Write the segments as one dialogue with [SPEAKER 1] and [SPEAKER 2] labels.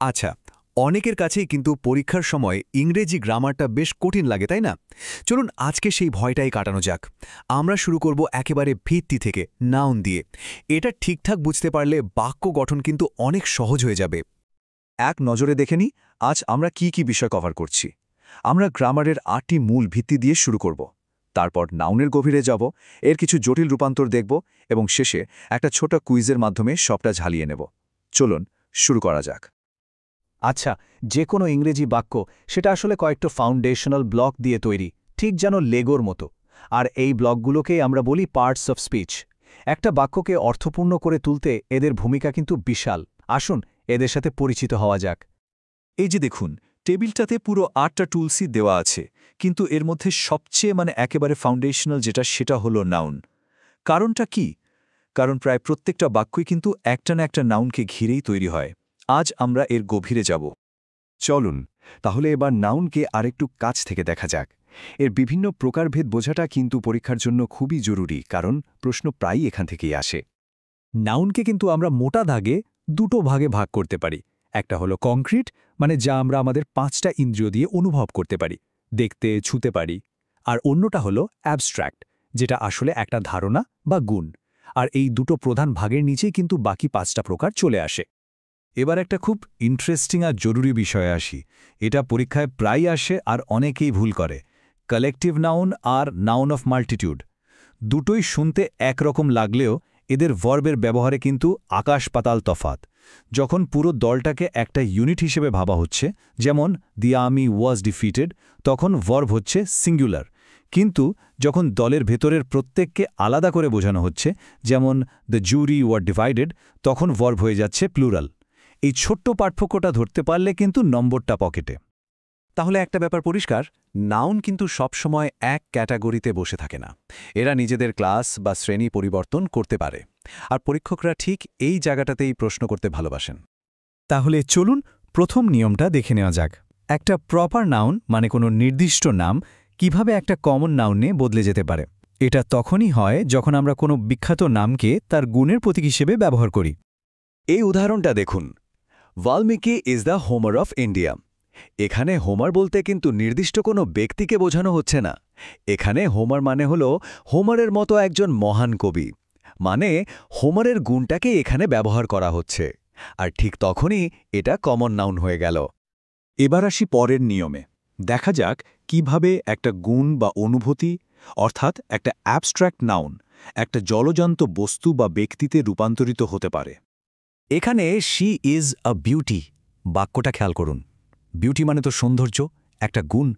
[SPEAKER 1] আচ্ছা, অনেকের কাছেই কিন্তু পরীক্ষার সময় ইংরেজি গ্রামারটা বেশ কঠিন লাগে, তাই না? চলুন আজকে সেই ভয়টাই কাটানো যাক। আমরা শুরু করব একেবারে ভিত্তি থেকে, নাউন দিয়ে। এটা ঠিকঠাক বুঝতে পারলে বাক্য গঠন কিন্তু অনেক সহজ হয়ে যাবে।
[SPEAKER 2] এক নজরে দেখে নিই আজ আমরা কি বিষয় কভার করছি। আমরা গ্রামারের ৮টি মূল ভিত্তি দিয়ে শুরু করব। তারপর নাউনের গভীরে যাব, এর কিছু জটিল রূপান্তর দেখব এবং শেষে একটা ছোট কুইজের মাধ্যমে সবটা ঝালিয়ে নেব। চলুন শুরু করা যাক।
[SPEAKER 3] আচ্ছা, যে কোনো ইংরেজি বাক্য সেটা আসলে কয়েকটা ফাউন্ডেশনাল ব্লক দিয়ে তৈরি, ঠিক যেন লেগোর মতো। আর এই ব্লকগুলোকেই আমরা বলি পার্টস অফ স্পিচ। একটা বাক্যকে অর্থপূর্ণ করে তুলতে এদের ভূমিকা কিন্তু বিশাল। আসুন এদের সাথে পরিচিত হওয়া যাক।
[SPEAKER 2] এই যে দেখুন, টেবিলটাতে পুরো ৮টা টুলসই দেওয়া আছে, কিন্তু এর মধ্যে সবচেয়ে একেবারে ফাউন্ডেশনাল যেটা সেটা হলো নাউন। কারণটা কি? কারণ প্রায় প্রত্যেকটা বাক্যই কিন্তু একটা না একটা নাউনকে ঘিরেই তৈরি হয়। আজ আমরা এর গভীরে যাব।
[SPEAKER 4] চলুন তাহলে এবার নাউনকে আরেকটু কাছ থেকে দেখা যাক। এর বিভিন্ন প্রকারভেদ বোঝাটা কিন্তু পরীক্ষার জন্য খুবই জরুরি, কারণ প্রশ্ন প্রায়ই এখান থেকেই আসে।
[SPEAKER 3] নাউনকে কিন্তু আমরা মোটা দাগে দুটো ভাগে ভাগ করতে পারি। একটা হলো কংক্রিট, মানে যা আমরা আমাদের 5টা ইন্দ্রিয় দিয়ে অনুভব করতে পারি, দেখতে, ছুঁতে পারি। আর অন্যটা হলো অ্যাবস্ট্র্যাক্ট, যেটা আসলে একটা ধারণা বা গুণ। আর এই দুটো প্রধান ভাগের নিচেই কিন্তু বাকি 5টা প্রকার চলে আসে।
[SPEAKER 4] এবার একটা খুব ইন্টারেস্টিং আর জরুরি বিষয়ে আসি। এটা পরীক্ষায় প্রায় আসে আর অনেকেই ভুল করে। কালেকটিভ নাউন আর নাউন অফ মাল্টিটিউড দুটোই শুনতে একরকম লাগলেও এদের ভার্বের ব্যবহারে কিন্তু আকাশ পাতাল তফাত। যখন পুরো দলটাকে একটা ইউনিট হিসেবে ভাবা হচ্ছে, যেমন দি আর্মি ওয়াজ ডিফিটেড, তখন ভার্ব হচ্ছে সিঙ্গুলার। কিন্তু যখন দলের ভেতরের প্রত্যেককে আলাদা করে বোঝানো হচ্ছে, যেমন দ্য জুরি ওয়ার ডিভাইডেড, তখন ভার্ব হয়ে যাচ্ছে প্লুরাল। এই ছোট্ট পার্থক্যটা ধরতে পারলে কিন্তু নম্বরটা পকেটে।
[SPEAKER 1] তাহলে একটা ব্যাপার পরিষ্কার, নাউন কিন্তু সবসময় এক ক্যাটাগরিতে বসে থাকে না। এরা নিজেদের ক্লাস বা শ্রেণী পরিবর্তন করতে পারে। আর পরীক্ষকরা ঠিক এই জায়গাটাতেই প্রশ্ন করতে ভালোবাসেন।
[SPEAKER 3] তাহলে চলুন প্রথম নিয়মটা দেখে নেওয়া যাক। একটা প্রপার নাউন, মানে কোনো নির্দিষ্ট নাম, কিভাবে একটা কমন নাউনে বদলে যেতে পারে। এটা তখনই হয় যখন আমরা কোনো বিখ্যাত নামকে তার গুণের প্রতীক হিসেবে ব্যবহার করি।
[SPEAKER 1] এই উদাহরণটা দেখুন, Valmiki is the Homer of India. এখানে হোমার বলতে কিন্তু নির্দিষ্ট কোনো ব্যক্তিকে বোঝানো হচ্ছে না। এখানে হোমার মানে হল হোমারের মতো একজন মহান কবি। মানে হোমারের গুণটাকে এখানে ব্যবহার করা হচ্ছে। আর ঠিক তখনই এটা কমন নাউন হয়ে গেল।
[SPEAKER 2] এবার আসি পরের নিয়মে। দেখা যাক কিভাবে একটা গুণ বা অনুভূতি, অর্থাৎ একটা অ্যাবস্ট্র্যাক্ট নাউন, একটা জলজান্ত বস্তু বা ব্যক্তিতে রূপান্তরিত হতে পারে।
[SPEAKER 1] এখানে শি ইজ আ বিউটি বাক্যটা খেয়াল করুন। বিউটি মানে তো সৌন্দর্য, একটা গুণ।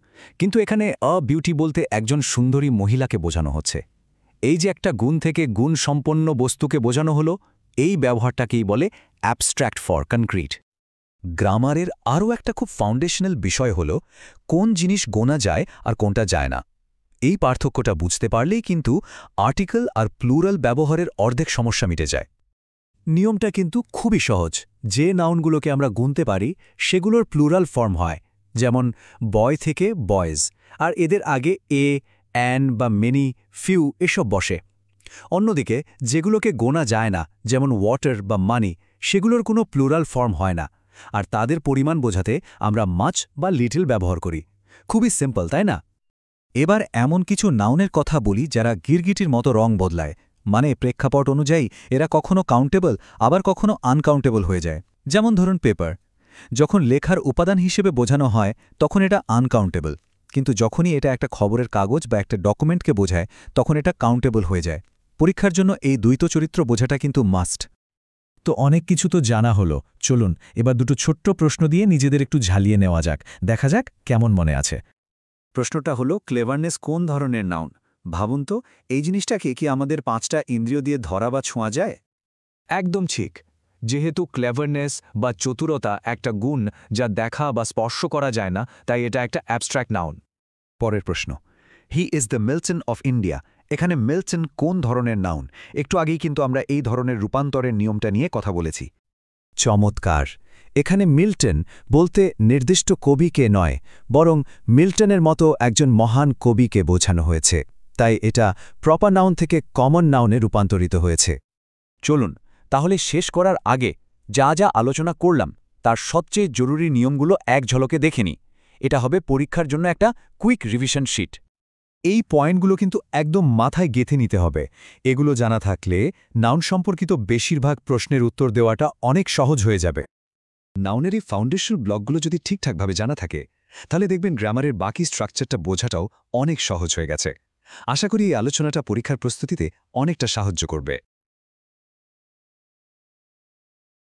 [SPEAKER 1] কিন্তু এখানে আ বিউটি বলতে একজন সুন্দরী মহিলাকে বোঝানো হচ্ছে। এই যে একটা গুণ থেকে গুণ সম্পন্ন বস্তুকে বোঝানো হলো, এই ব্যবহারটাকেই বলে অ্যাবস্ট্র্যাক্ট ফর কনক্রিট। গ্রামারের আরও একটা খুব ফাউন্ডেশনাল বিষয় হল কোন জিনিস গোনা যায় আর কোনটা যায় না। এই পার্থক্যটা বুঝতে পারলেই কিন্তু আর্টিকেল আর প্লুরাল ব্যবহারের অর্ধেক সমস্যা মিটে যায়। নিয়মটা কিন্তু খুবই সহজ। যে নাউনগুলোকে আমরা গুনতে পারি সেগুলোর প্লুরাল ফর্ম হয়, যেমন বয় থেকে বয়েজ, আর এদের আগে এ, অ্যান বা মেনি, ফিউ এসব বসে। অন্যদিকে যেগুলোকে গোনা যায় না, যেমন ওয়াটার বা মানি, সেগুলোর কোনো প্লুরাল ফর্ম হয় না। আর তাদের পরিমাণ বোঝাতে আমরা মাচ বা লিটল ব্যবহার করি। খুবই সিম্পল, তাই না?
[SPEAKER 2] এবার এমন কিছু নাউনের কথা বলি যারা গিরগিটির মতো রং বদলায়। মানে প্রেক্ষাপট অনুযায়ী এরা কখনো কাউন্টেবল আবার কখনো আনকাউন্টেবল হয়ে যায়। যেমন ধরুন পেপার। যখন লেখার উপাদান হিসেবে বোঝানো হয় তখন এটা আনকাউন্টেবল, কিন্তু যখনই এটা একটা খবরের কাগজ বা একটা ডকুমেন্টকে বোঝায় তখন এটা কাউন্টেবল হয়ে যায়। পরীক্ষার জন্য এই দ্বৈত চরিত্র বোঝাটা কিন্তু মাস্ট।
[SPEAKER 3] তো অনেক কিছু তো জানা হলো। চলুন এবার দুটো ছোট্ট প্রশ্ন দিয়ে নিজেদের একটু ঝালিয়ে নেওয়া যাক, দেখা যাক কেমন মনে আছে।
[SPEAKER 2] প্রশ্নটা হলো, ক্লেভারনেস কোন ধরনের নাউন? ভাবুন তো, এই জিনিসটাকে কি আমাদের 5টা ইন্দ্রিয় দিয়ে ধরা বা ছোঁয়া যায়?
[SPEAKER 5] একদম ঠিক। যেহেতু ক্লেভারনেস বা চতুরতা একটা গুণ যা দেখা বা স্পর্শ করা যায় না, তাই এটা একটা অ্যাবস্ট্র্যাক্ট নাউন।
[SPEAKER 1] পরের প্রশ্ন, he is the Milton of India. এখানে মিল্টন কোন ধরনের নাউন? একটু আগেই কিন্তু আমরা এই ধরনের রূপান্তরের নিয়মটা নিয়ে কথা বলেছি।
[SPEAKER 3] চমৎকার! এখানে মিল্টন বলতে নির্দিষ্ট কবিকে নয়, বরং মিল্টনের মতো একজন মহান কবিকে বোঝানো হয়েছে। তাই এটা প্রপার নাউন থেকে কমন নাউনে রূপান্তরিত হয়েছে।
[SPEAKER 2] চলুন তাহলে শেষ করার আগে যা যা আলোচনা করলাম তার সবচেয়ে জরুরি নিয়মগুলো এক ঝলকে দেখে নিই। এটা হবে পরীক্ষার জন্য একটা কুইক রিভিশন শিট।
[SPEAKER 3] এই পয়েন্টগুলো কিন্তু একদম মাথায় গেঁথে নিতে হবে। এগুলো জানা থাকলে নাউন সম্পর্কিত বেশিরভাগ প্রশ্নের উত্তর দেওয়াটা অনেক সহজ হয়ে যাবে। নাউনের এই ফাউন্ডেশন ব্লকগুলো যদি ঠিকঠাকভাবে জানা থাকে, তাহলে দেখবেন গ্রামারের বাকি স্ট্রাকচারটা বোঝাটাও অনেক সহজ হয়ে গেছে। আশা করি এই আলোচনাটা পরীক্ষার প্রস্তুতিতে অনেকটা সাহায্য করবে।